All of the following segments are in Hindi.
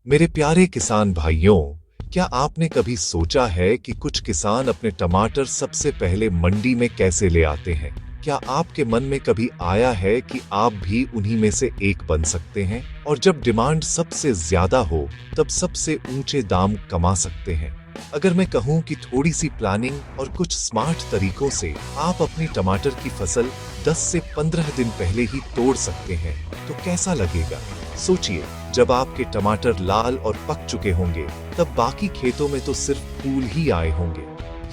मेरे प्यारे किसान भाइयों, क्या आपने कभी सोचा है कि कुछ किसान अपने टमाटर सबसे पहले मंडी में कैसे ले आते हैं? क्या आपके मन में कभी आया है कि आप भी उन्हीं में से एक बन सकते हैं और जब डिमांड सबसे ज्यादा हो तब सबसे ऊंचे दाम कमा सकते हैं? अगर मैं कहूं कि थोड़ी सी प्लानिंग और कुछ स्मार्ट तरीकों से आप अपनी टमाटर की फसल 10 से 15 दिन पहले ही तोड़ सकते हैं, तो कैसा लगेगा? सोचिए, जब आपके टमाटर लाल और पक चुके होंगे, तब बाकी खेतों में तो सिर्फ फूल ही आए होंगे।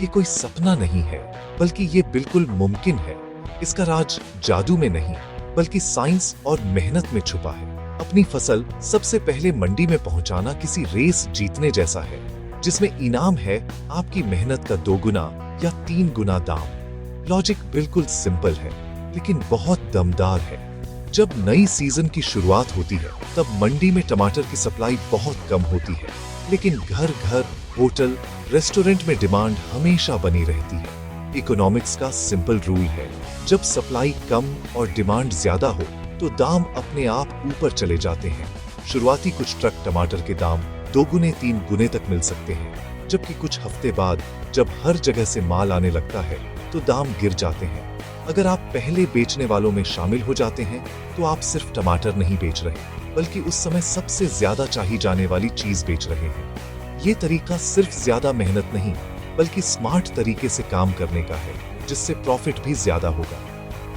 ये कोई सपना नहीं है, बल्कि ये बिल्कुल मुमकिन है। इसका राज जादू में नहीं, बल्कि साइंस और मेहनत में छुपा है। अपनी फसल सबसे पहले मंडी में पहुंचाना किसी रेस जीतने जैसा है, जिसमें इनाम है आपकी मेहनत का 2 गुना या 3 गुना दाम। लॉजिक बिल्कुल सिंपल है, लेकिन बहुत दमदार है। जब नई सीजन की शुरुआत होती है, तब मंडी में टमाटर की सप्लाई बहुत कम होती है, लेकिन घर घर, होटल, रेस्टोरेंट में डिमांड हमेशा बनी रहती है। इकोनॉमिक्स का सिंपल रूल है, जब सप्लाई कम और डिमांड ज्यादा हो, तो दाम अपने आप ऊपर चले जाते हैं। शुरुआती कुछ ट्रक टमाटर के दाम 2 गुने 3 गुने तक मिल सकते हैं, जबकि कुछ हफ्ते बाद जब हर जगह से माल आने लगता है, तो दाम गिर जाते हैं। अगर आप पहले बेचने वालों में शामिल हो जाते हैं, तो आप सिर्फ टमाटर नहीं बेच रहे, बल्कि उस समय सबसे ज्यादा चाही जाने वाली चीज बेच रहे हैं। ये तरीका सिर्फ ज्यादा मेहनत नहीं, बल्कि स्मार्ट तरीके से काम करने का है, जिससे प्रॉफिट भी ज्यादा होगा।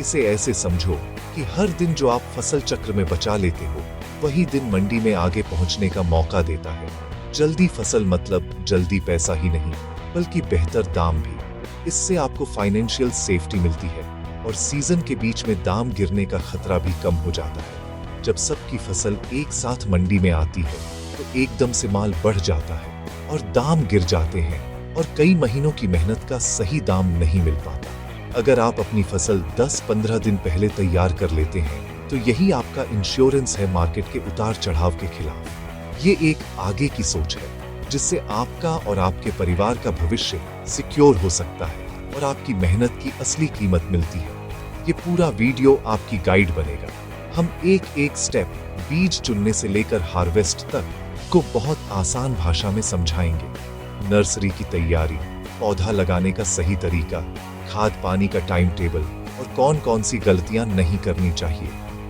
इसे ऐसे समझो कि हर दिन जो आप फसल चक्र में बचा लेते हो, वही दिन मंडी में आगे पहुंचने का मौका देता है। जल्दी फसल मतलब जल्दी पैसा ही नहीं, बल्कि बेहतर दाम भी। इससे आपको फाइनेंशियल सेफ्टी मिलती है और सीजन के बीच में दाम गिरने का खतरा भी कम हो जाता है। जब सबकी फसल एक साथ मंडी में आती है, तो एकदम से माल बढ़ जाता है और दाम गिर जाते हैं, और कई महीनों की मेहनत का सही दाम नहीं मिल पाता। अगर आप अपनी फसल 10-15 दिन पहले तैयार कर लेते हैं, तो यही आपका इंश्योरेंस है मार्केट के उतार चढ़ाव के खिलाफ। ये एक आगे की सोच है, जिससे आपका और आपके परिवार का भविष्य सिक्योर हो सकता है और आपकी मेहनत की असली कीमत मिलती है। ये पूरा वीडियो आपकी गाइड बनेगा। हम एक एक स्टेप, बीज चुनने से लेकर हार्वेस्ट तक को बहुत आसान भाषा में समझाएंगे। नर्सरी की तैयारी, पौधा लगाने का सही तरीका, खाद पानी का टाइम टेबल और कौन कौन सी गलतियां नहीं करनी चाहिए,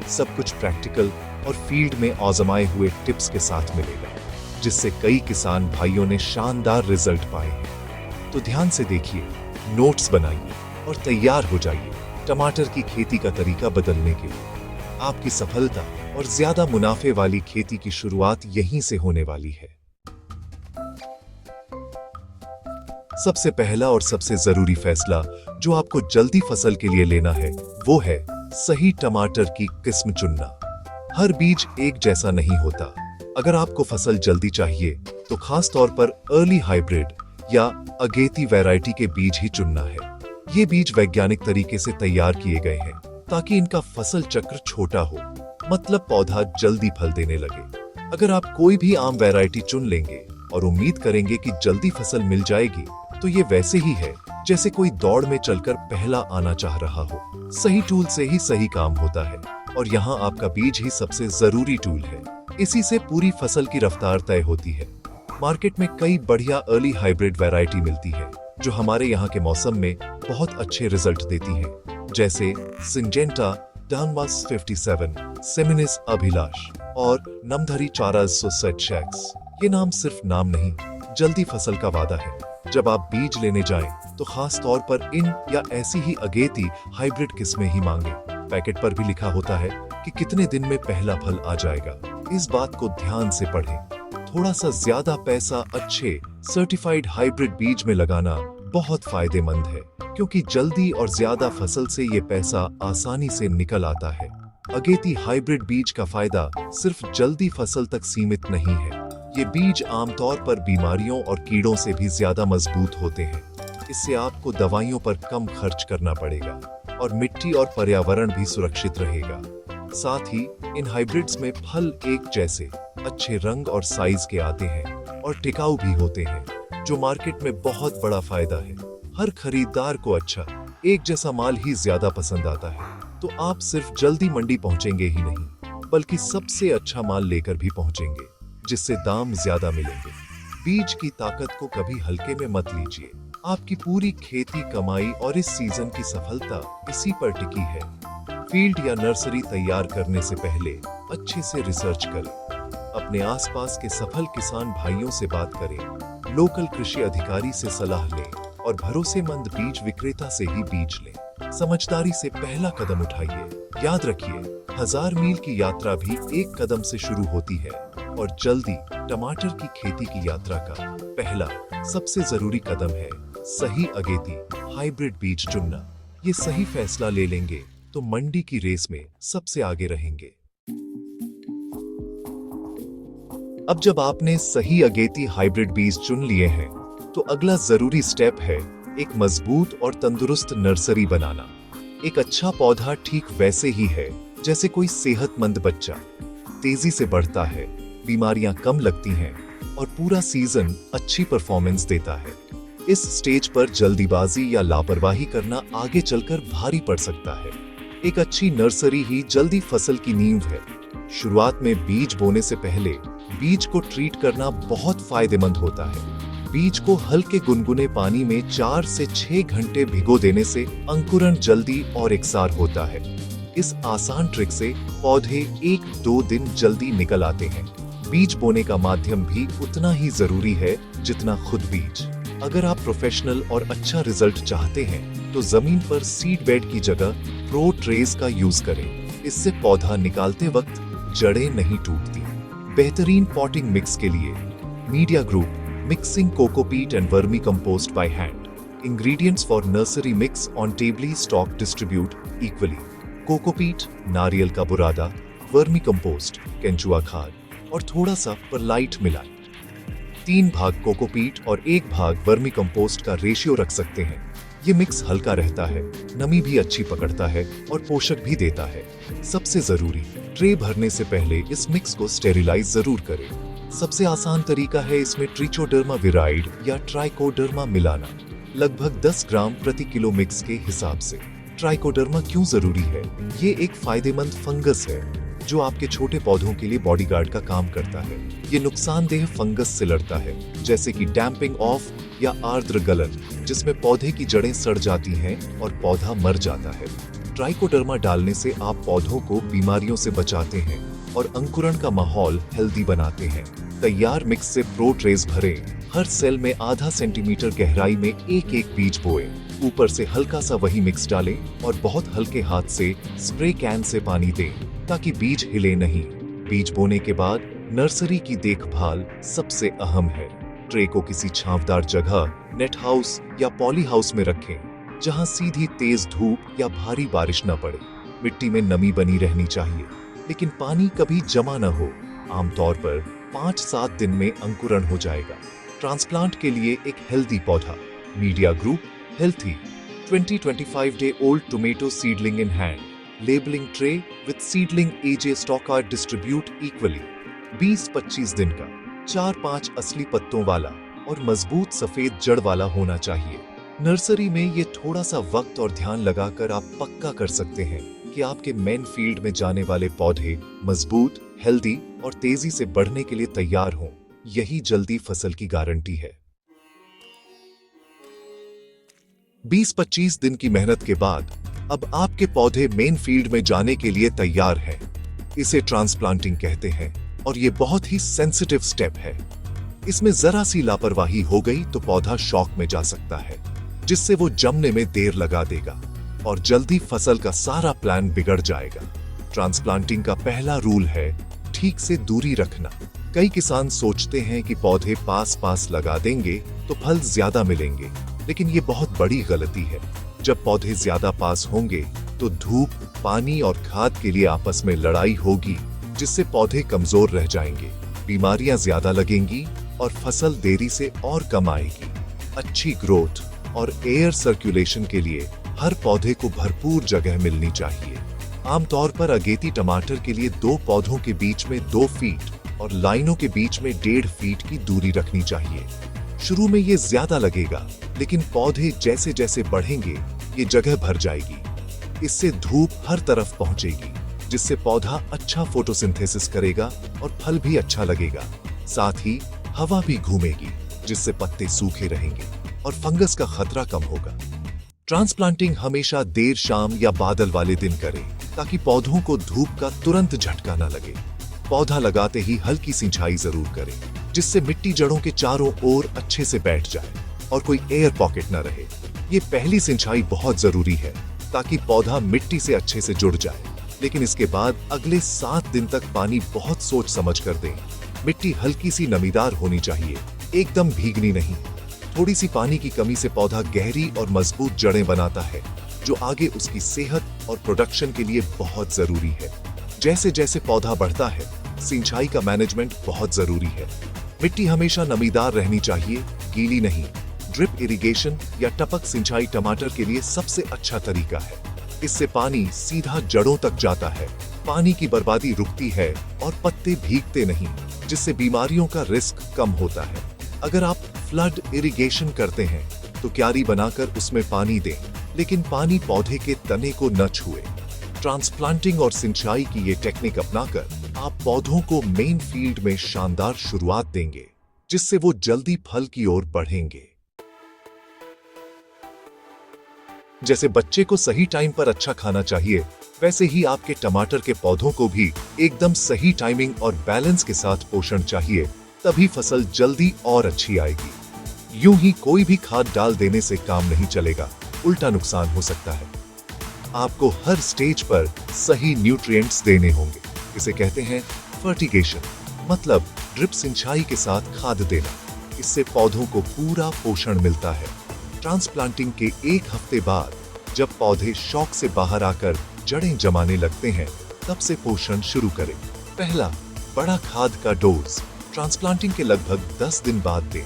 सब कुछ प्रैक्टिकल और फील्ड में आजमाए हुए टिप्स के साथ मिलेगा, जिससे कई किसान भाइयों ने शानदार रिजल्ट पाए हैं। तो ध्यान से देखिए, नोट्स बनाइए और तैयार हो जाइए टमाटर की खेती का तरीका बदलने के लिए। आपकी सफलता और ज्यादा मुनाफे वाली खेती की शुरुआत यहीं से होने वाली है। सबसे पहला और सबसे जरूरी फैसला जो आपको जल्दी फसल के लिए लेना है, वो है सही टमाटर की किस्म चुनना। हर बीज एक जैसा नहीं होता। अगर आपको फसल जल्दी चाहिए, तो खास तौर पर अर्ली हाइब्रिड या अगेती वैरायटी के बीज ही चुनना है। ये बीज वैज्ञानिक तरीके से तैयार किए गए हैं, ताकि इनका फसल चक्र छोटा हो, मतलब पौधा जल्दी फल देने लगे। अगर आप कोई भी आम वैरायटी चुन लेंगे और उम्मीद करेंगे कि जल्दी फसल मिल जाएगी, तो ये वैसे ही है जैसे कोई दौड़ में चलकर पहला आना चाह रहा हो। सही टूल से ही सही काम होता है, और यहाँ आपका बीज ही सबसे जरूरी टूल है। इसी से पूरी फसल की रफ्तार तय होती है। मार्केट में कई बढ़िया अर्ली हाइब्रिड वैरायटी मिलती है, जो हमारे यहाँ के मौसम में बहुत अच्छे रिजल्ट देती हैं, जैसे सिंजेंटा डानवास 57, सेमिनिस अभिलाष और नमधरी चाराज सोसेटशैक्स। ये नाम सिर्फ नाम नहीं, जल्दी फसल का वादा है। जब आप बीज लेने जाएं, तो खास तौर पर इन या ऐसी ही अगेती हाइब्रिड किस्में ही मांगे। पैकेट पर भी लिखा होता है कि कितने दिन में पहला फल आ जाएगा। इस बात को ध्यान से पढ़ें। थोड़ा सा ज्यादा पैसा अच्छे सर्टिफाइड हाइब्रिड बीज में लगाना बहुत फायदेमंद है, क्योंकि जल्दी और ज्यादा फसल से ये पैसा आसानी से निकल आता है। अगेती हाइब्रिड बीज का फायदा सिर्फ जल्दी फसल तक सीमित नहीं है। ये बीज आमतौर पर बीमारियों और कीड़ों से भी ज्यादा मजबूत होते हैं। इससे आपको दवाइयों पर कम खर्च करना पड़ेगा और मिट्टी और पर्यावरण भी सुरक्षित रहेगा। साथ ही इन हाइब्रिड्स में फल एक जैसे, अच्छे रंग और साइज के आते हैं और टिकाऊ भी होते हैं, जो मार्केट में बहुत बड़ा फायदा है। हर खरीदार को अच्छा, एक जैसा माल ही ज्यादा पसंद आता है। तो आप सिर्फ जल्दी मंडी पहुंचेंगे ही नहीं, बल्कि सबसे अच्छा माल लेकर भी पहुंचेंगे, जिससे दाम ज्यादा मिलेंगे। बीज की ताकत को कभी हल्के में मत लीजिए। आपकी पूरी खेती, कमाई और इस सीजन की सफलता इसी पर टिकी है। फील्ड या नर्सरी तैयार करने से पहले अच्छे से रिसर्च करें। अपने आसपास के सफल किसान भाइयों से बात करें, लोकल कृषि अधिकारी से सलाह लें और भरोसेमंद बीज विक्रेता से ही बीज लें। समझदारी से पहला कदम उठाइए। याद रखिए, 1000 मील की यात्रा भी एक कदम से शुरू होती है और जल्दी टमाटर की खेती की यात्रा का पहला सबसे जरूरी कदम है सही अगेती हाइब्रिड बीज चुनना। ये सही फैसला ले लेंगे तो मंडी की रेस में सबसे आगे रहेंगे। अब जब आपने सही अगेती हाइब्रिड बीज चुन लिए हैं, तो अगला जरूरी स्टेप है एक मजबूत और तंदुरुस्त नर्सरी बनाना। एक अच्छा पौधा ठीक वैसे ही है जैसे कोई सेहतमंद बच्चा। तेजी से बढ़ता है, बीमारियां कम लगती हैं और पूरा सीजन अच्छी परफॉर्मेंस देता है। इस स्टेज पर जल्दीबाजी या लापरवाही करना आगे चलकर भारी पड़ सकता है। एक अच्छी नर्सरी ही जल्दी फसल की नींव है। शुरुआत में बीज बोने से पहले बीज को ट्रीट करना बहुत फायदेमंद होता है। बीज को हल्के गुनगुने पानी में 4 से 6 घंटे भिगो देने से अंकुरण जल्दी और एकसार होता है। इस आसान ट्रिक से पौधे 1-2 दिन जल्दी निकल आते हैं। बीज बोने का माध्यम भी उतना ही जरूरी है जितना खुद बीज। अगर आप प्रोफेशनल और अच्छा रिजल्ट चाहते हैं तो जमीन पर सीड बेड की जगह प्रो ट्रेस का यूज करें। इससे पौधा निकालते वक्त जड़ें नहीं टूटती। बेहतरीन पॉटिंग मिक्स के लिए media group mixing cocopeat and vermicompost by hand. Ingredients for nursery mix on table stock distribute equally. Cocopeat नारियल का बुरादा, वर्मी कंपोस्ट केंचुआ खाद और थोड़ा सा परलाइट मिलाएं। 3 भाग कोकोपीट और 1 भाग वर्मी कंपोस्ट का रेशियो रख सकते हैं। ये मिक्स हल्का रहता है, नमी भी अच्छी पकड़ता है और पोषक भी देता है। सबसे जरूरी, ट्रे भरने से पहले इस मिक्स को स्टेरिलाइज जरूर करें। सबसे आसान तरीका है इसमें ट्रिचोडर्मा विराइड या ट्राइकोडर्मा मिलाना, लगभग 10 ग्राम प्रति किलो मिक्स के हिसाब से। ट्राइकोडर्मा क्यों जरूरी है? ये एक फायदेमंद फंगस है जो आपके छोटे पौधों के लिए बॉडीगार्ड का काम करता है। ये नुकसानदेह फंगस से लड़ता है, जैसे कि डैम्पिंग ऑफ या आर्द्र गलन, जिसमें पौधे की जड़ें सड़ जाती हैं और पौधा मर जाता है। ट्राइकोडर्मा डालने से आप पौधों को बीमारियों से बचाते हैं और अंकुरण का माहौल हेल्दी बनाते हैं। तैयार मिक्स से प्रो ट्रेस भरें। हर सेल में आधा सेंटीमीटर गहराई में एक बीज बोएं। ऊपर से हल्का सा वही मिक्स डालें और बहुत हल्के हाथ से स्प्रे कैन से पानी दें ताकि बीज हिले नहीं। बीज बोने के बाद नर्सरी की देखभाल सबसे अहम है। ट्रे को किसी छांवदार जगह, नेट हाउस या पॉली हाउस में रखें जहां सीधी तेज धूप या भारी बारिश न पड़े। मिट्टी में नमी बनी रहनी चाहिए, लेकिन पानी कभी जमा न हो। आमतौर पर 5-7 दिन में अंकुरण हो जाएगा। ट्रांसप्लांट के लिए एक हेल्दी पौधा। Media group healthy 20-25 day old tomato seedling in hand. Labeling tray with seedling AJ Stockard distribute equally. 20-25 दिन का, 4-5 असली पत्तों वाला और मजबूत सफेद जड़ वाला होना चाहिए। नर्सरी में ये थोड़ा सा वक्त और ध्यान लगाकर आप पक्का कर सकते हैं कि आपके मेन फील्ड में जाने वाले पौधे मजबूत, हेल्दी और तेजी से बढ़ने के लिए तैयार हों। यही जल्दी फसल की गारंटी है। 20-25 दिन की मेहनत के बाद अब आपके पौधे मेन फील्ड में जाने के लिए तैयार हैं। इसे ट्रांसप्लांटिंग कहते हैं और ये बहुत ही सेंसिटिव स्टेप है। इसमें जरा सी लापरवाही हो गई तो पौधा शॉक में जा सकता है, जिससे वो जमने में देर लगा देगा और जल्दी फसल का सारा प्लान बिगड़ जाएगा। ट्रांसप्लांटिंग का पहला रूल है ठीक से दूरी रखना। कई किसान सोचते हैं कि पौधे पास पास लगा देंगे तो फल ज्यादा मिलेंगे, लेकिन ये बहुत बड़ी गलती है। जब पौधे ज्यादा पास होंगे तो धूप, पानी और खाद के लिए आपस में लड़ाई होगी, जिससे पौधे कमजोर रह जाएंगे, बीमारियां ज्यादा लगेंगी और फसल देरी से और कम आएगी। अच्छी ग्रोथ और एयर सर्कुलेशन के लिए हर पौधे को भरपूर जगह मिलनी चाहिए। आमतौर पर अगेती टमाटर के लिए 2 पौधों के बीच में 2 फीट और लाइनों के बीच में 1.5 फीट की दूरी रखनी चाहिए। शुरू में ये ज्यादा लगेगा, लेकिन पौधे जैसे जैसे बढ़ेंगे ये जगह भर जाएगी। इससे धूप हर तरफ पहुंचेगी, जिससे पौधा अच्छा फोटोसिंथेसिस करेगा और फल भी अच्छा लगेगा। साथ ही हवा भी घूमेगी, जिससे पत्ते सूखे रहेंगे और फंगस का खतरा कम होगा। ट्रांसप्लांटिंग हमेशा देर शाम या बादल वाले दिन करें, ताकि पौधों को धूप का तुरंत झटका न लगे। पौधा लगाते ही हल्की सिंचाई जरूर करें, जिससे मिट्टी जड़ों के चारों ओर अच्छे से बैठ जाए और कोई एयर पॉकेट न रहे। ये पहली सिंचाई बहुत जरूरी है, ताकि पौधा मिट्टी से अच्छे से जुड़ जाए। लेकिन इसके बाद अगले 7 दिन तक पानी बहुत सोच समझ कर दें। मिट्टी हल्की सी नमीदार होनी चाहिए, एकदम भीगनी नहीं। थोड़ी सी पानी की कमी से पौधा गहरी और मजबूत जड़ें बनाता है, जो आगे उसकी सेहत और प्रोडक्शन के लिए बहुत जरूरी है। जैसे जैसे पौधा बढ़ता है, सिंचाई का मैनेजमेंट बहुत जरूरी है। मिट्टी हमेशा नमीदार रहनी चाहिए, गीली नहीं। ड्रिप इरिगेशन या टपक सिंचाई टमाटर के लिए सबसे अच्छा तरीका है। इससे पानी सीधा जड़ों तक जाता है, पानी की बर्बादी रुकती है और पत्ते भीगते नहीं, जिससे बीमारियों का रिस्क कम होता है। अगर आप फ्लड इरिगेशन करते हैं तो क्यारी बनाकर उसमें पानी दें, लेकिन पानी पौधे के तने को न छुए। ट्रांसप्लांटिंग और सिंचाई की ये टेक्निक अपनाकर आप पौधों को मेन फील्ड में शानदार शुरुआत देंगे, जिससे वो जल्दी फल की ओर बढ़ेंगे। जैसे बच्चे को सही टाइम पर अच्छा खाना चाहिए, वैसे ही आपके टमाटर के पौधों को भी एकदम सही टाइमिंग और बैलेंस के साथ पोषण चाहिए, तभी फसल जल्दी और अच्छी आएगी। यूं ही कोई भी खाद डाल देने से काम नहीं चलेगा, उल्टा नुकसान हो सकता है। आपको हर स्टेज पर सही न्यूट्रिएंट्स देने होंगे। इसे कहते हैं फर्टिगेशन, मतलब ड्रिप सिंचाई के साथ खाद देना। इससे पौधों को पूरा पोषण मिलता है। ट्रांसप्लांटिंग के 1 हफ्ते बाद जब पौधे शौक से बाहर आकर जड़ें जमाने लगते हैं, तब से पोषण शुरू करें। पहला बड़ा खाद का डोज ट्रांसप्लांटिंग के लगभग 10 दिन बाद दें।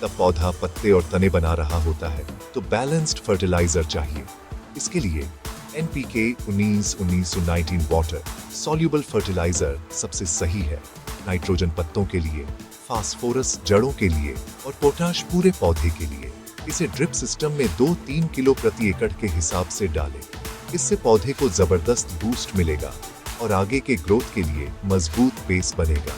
तब पौधा पत्ते और तने बना रहा होता है, तो बैलेंस्ड फर्टिलाइजर चाहिए। इसके लिए NPK 19-19-19 वाटर सॉल्युबल फर्टिलाइजर सबसे सही है। नाइट्रोजन पत्तों के लिए, फास्फोरस जड़ों के लिए और पोटाश पूरे पौधे के लिए। इसे ड्रिप सिस्टम में 2-3 किलो प्रति एकड़ के हिसाब से डालें। इससे पौधे को जबरदस्त बूस्ट मिलेगा और आगे के ग्रोथ के लिए मजबूत बेस बनेगा।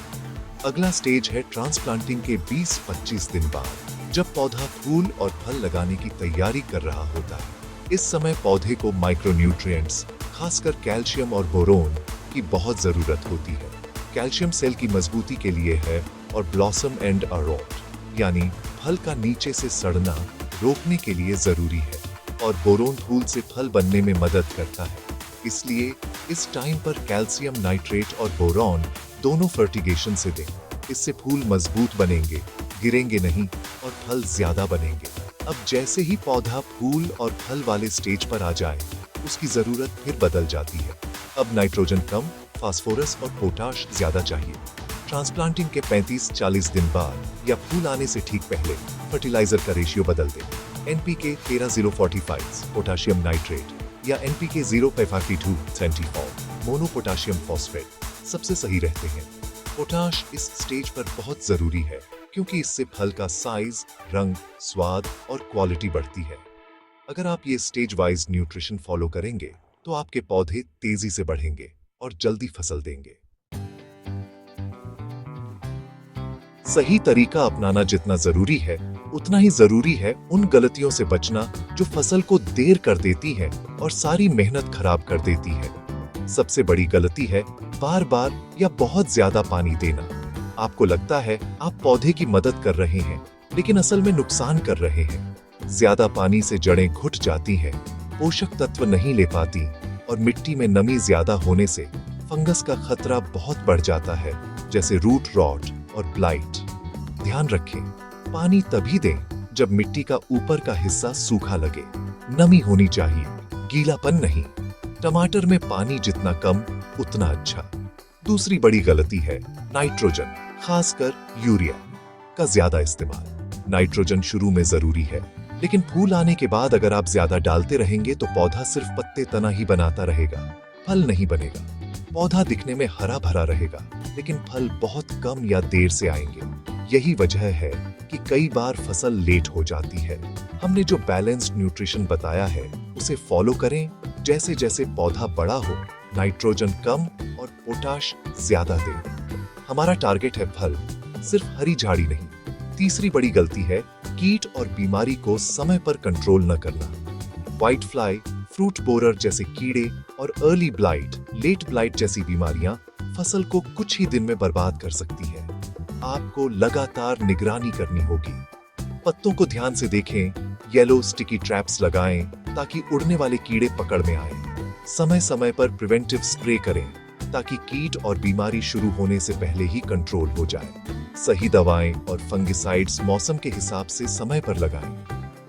अगला स्टेज है ट्रांसप्लांटिंग के 20-25 दिन बाद, जब पौधा फूल और फल लगाने की तैयारी कर रहा होता है। इस समय पौधे को माइक्रोन्यूट्रिएंट्स, खासकर कैल्शियम और बोरोन की बहुत जरूरत होती है। कैल्शियम सेल की मजबूती के लिए है और ब्लॉसम एंड अरोट, यानी फल का नीचे से सड़ना रोकने के लिए जरूरी है, और बोरोन फूल से फल बनने में मदद करता है। इसलिए इस टाइम पर कैल्शियम नाइट्रेट और बोरॉन दोनों फर्टिगेशन से दें। इससे फूल मजबूत बनेंगे, गिरेंगे नहीं और फल ज्यादा बनेंगे। अब जैसे ही पौधा फूल और फल वाले स्टेज पर आ जाए, उसकी जरूरत फिर बदल जाती है। अब नाइट्रोजन कम, फास्फोरस और पोटाश ज्यादा चाहिए। ट्रांसप्लांटिंग के 35-40 दिन बाद या फूल आने से ठीक पहले फर्टिलाइजर का रेशियो बदल दें। NPK 13-045 पोटाशियम नाइट्रेट या NPK 0.552 मोनो पोटाशियम फॉस्फेट सबसे सही रहते हैं। पोटाश इस स्टेज पर बहुत जरूरी है, क्योंकि इससे फल का साइज, रंग, स्वाद और क्वालिटी बढ़ती है। अगर आप ये स्टेज वाइज न्यूट्रिशन फॉलो करेंगे, तो आपके पौधे तेजी से बढ़ेंगे और जल्दी फसल देंगे। सही तरीका अपनाना जितना जरूरी है, उतना ही जरूरी है उन गलतियों से बचना जो फसल को देर कर देती है और सारी मेहनत खराब कर देती है। सबसे बड़ी गलती है बार बार या बहुत ज्यादा पानी देना। आपको लगता है आप पौधे की मदद कर रहे हैं, लेकिन असल में नुकसान कर रहे हैं। ज्यादा पानी से जड़ें घुट जाती हैं, पोषक तत्व नहीं ले पाती और मिट्टी में नमी ज्यादा होने से फंगस का खतरा बहुत बढ़ जाता है, जैसे रूट रॉट और ब्लाइट। ध्यान रखें, पानी तभी दें जब मिट्टी का ऊपर का हिस्सा सूखा लगे। नमी होनी चाहिए, गीलापन नहीं। टमाटर में पानी जितना कम उतना अच्छा। दूसरी बड़ी गलती है नाइट्रोजन, खासकर यूरिया का ज्यादा इस्तेमाल। नाइट्रोजन शुरू में जरूरी है, लेकिन फूल आने के बाद अगर आप ज्यादा डालते रहेंगे तो पौधा सिर्फ पत्ते तना ही बनाता रहेगा, फल नहीं बनेगा। पौधा दिखने में हरा भरा रहेगा, लेकिन फल बहुत कम या देर से आएंगे। यही वजह है कि कई बार फसल लेट हो जाती है। हमने जो बैलेंस्ड न्यूट्रिशन बताया है, उसे फॉलो करें। जैसे जैसे पौधा बड़ा हो, नाइट्रोजन कम और पोटाश ज्यादा दें। हमारा टारगेट है फल, सिर्फ हरी झाड़ी नहीं। तीसरी बड़ी गलती है कीट और बीमारी को समय पर कंट्रोल न करना। व्हाइट फ्लाई, फ्रूट बोरर जैसे कीड़े और अर्ली ब्लाइट, लेट ब्लाइट जैसी बीमारियां फसल को कुछ ही दिन में बर्बाद कर सकती है। आपको लगातार निगरानी करनी होगी। पत्तों को ध्यान से देखें, येलो स्टिकी ट्रैप्स लगाएं ताकि उड़ने वाले कीड़े पकड़ में आए। समय समय पर प्रिवेंटिव स्प्रे करें ताकि कीट और बीमारी शुरू होने से पहले ही कंट्रोल हो जाए। सही दवाएं और फंगिसाइड्स मौसम के हिसाब से समय पर लगाएं।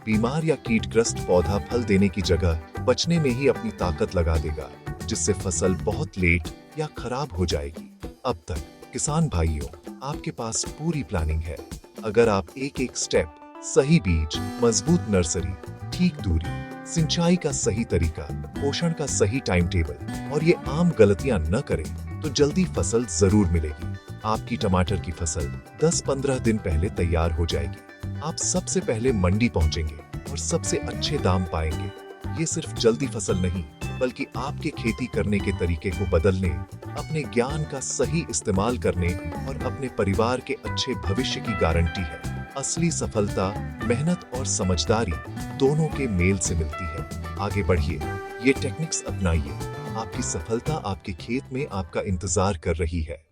बीमार या कीटग्रस्त पौधा फल देने की जगह बचने में ही अपनी ताकत लगा देगा, जिससे फसल बहुत लेट या खराब हो जाएगी। अब तक किसान भाइयों, आपके पास पूरी प्लानिंग है। अगर आप एक एक स्टेप, सही बीज, मजबूत नर्सरी, ठीक दूरी, सिंचाई का सही तरीका, पोषण का सही टाइम टेबल और ये आम गलतियां न करें तो जल्दी फसल जरूर मिलेगी। आपकी टमाटर की फसल 10-15 दिन पहले तैयार हो जाएगी। आप सबसे पहले मंडी पहुंचेंगे और सबसे अच्छे दाम पाएंगे। ये सिर्फ जल्दी फसल नहीं, बल्कि आपके खेती करने के तरीके को बदलने, अपने ज्ञान का सही इस्तेमाल करने और अपने परिवार के अच्छे भविष्य की गारंटी है। असली सफलता मेहनत और समझदारी दोनों के मेल से मिलती है। आगे बढ़िए, ये टेक्निक्स अपनाइए। आपकी सफलता आपके खेत में आपका इंतजार कर रही है।